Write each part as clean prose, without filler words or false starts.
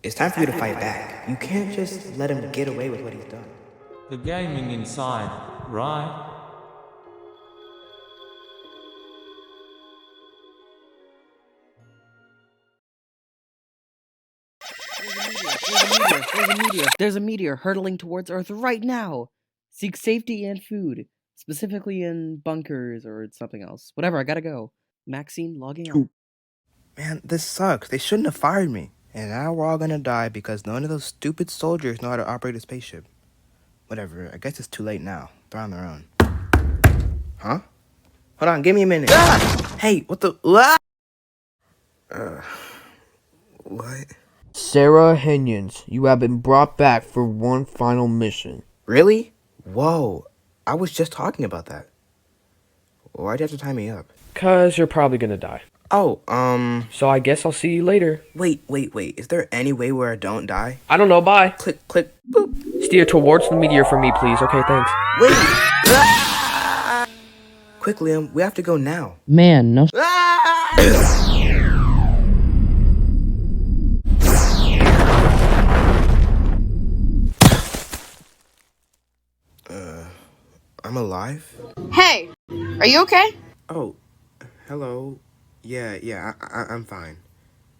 It's time for you to fight back. You can't just let him get away with what he's done. The gaming inside, right? There's a meteor hurtling towards Earth right now. Seek safety and food, specifically in bunkers or something else. Whatever, I gotta go. Maxine logging out. Man, this sucks. They shouldn't have fired me. And now we're all gonna die because none of those stupid soldiers know how to operate a spaceship. Whatever, I guess it's too late now. They're on their own. Huh? Hold on, give me a minute. Ah! Hey, what the... Ah! What? Sarah Henyons, you have been brought back for one final mission. Really? Whoa, I was just talking about that. Why'd you have to tie me up? 'Cause you're probably gonna die. Oh, So I guess I'll see you later. wait. Is there any way where I don't die? I don't know, bye. Click, boop. Steer towards the meteor for me, please. Okay, thanks. Wait! Ah! Quick, Liam, we have to go now. Man, no. I'm alive? Hey, are you okay? Oh, hello. Yeah, I'm fine.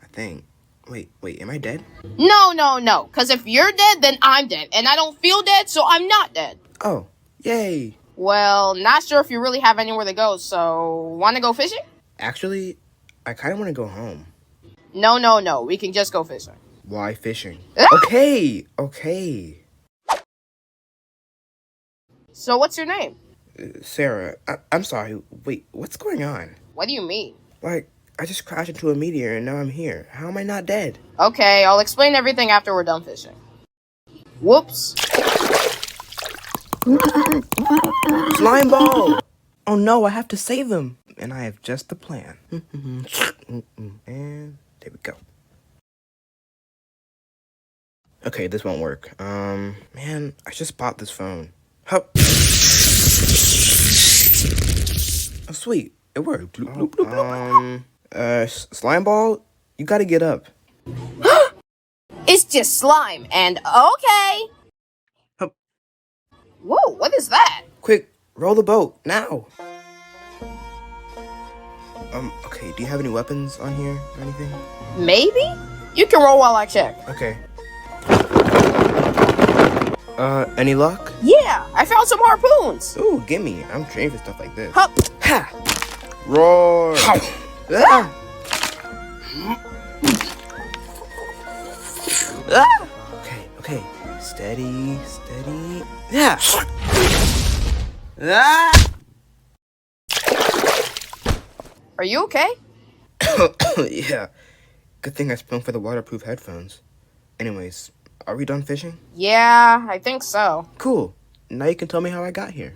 I think. Wait, am I dead? No. Because if you're dead, then I'm dead. And I don't feel dead, so I'm not dead. Oh, yay. Well, not sure if you really have anywhere to go, so want to go fishing? Actually, I kind of want to go home. No. We can just go fishing. Why fishing? Ah! Okay. So what's your name? Sarah, I'm sorry. Wait, what's going on? What do you mean? Like, I just crashed into a meteor and now I'm here. How am I not dead? Okay, I'll explain everything after we're done fishing. Whoops. Slime ball! Oh no, I have to save him. And I have just the plan. And there we go. Okay, this won't work. Man, I just bought this phone. Hup. Oh, sweet. It worked. Slime ball, you gotta get up. It's just slime, and okay. Hup. Whoa, what is that? Quick, roll the boat, now. Okay, do you have any weapons on here or anything? Maybe? You can roll while I check. Okay. Any luck? Yeah, I found some harpoons. Ooh, gimme. I'm trained for stuff like this. Hup. Ha! Roar! Ah! Okay. Steady. Yeah! Ah! Are you okay? Yeah. Good thing I sprung for the waterproof headphones. Anyways, are we done fishing? Yeah, I think so. Cool. Now you can tell me how I got here.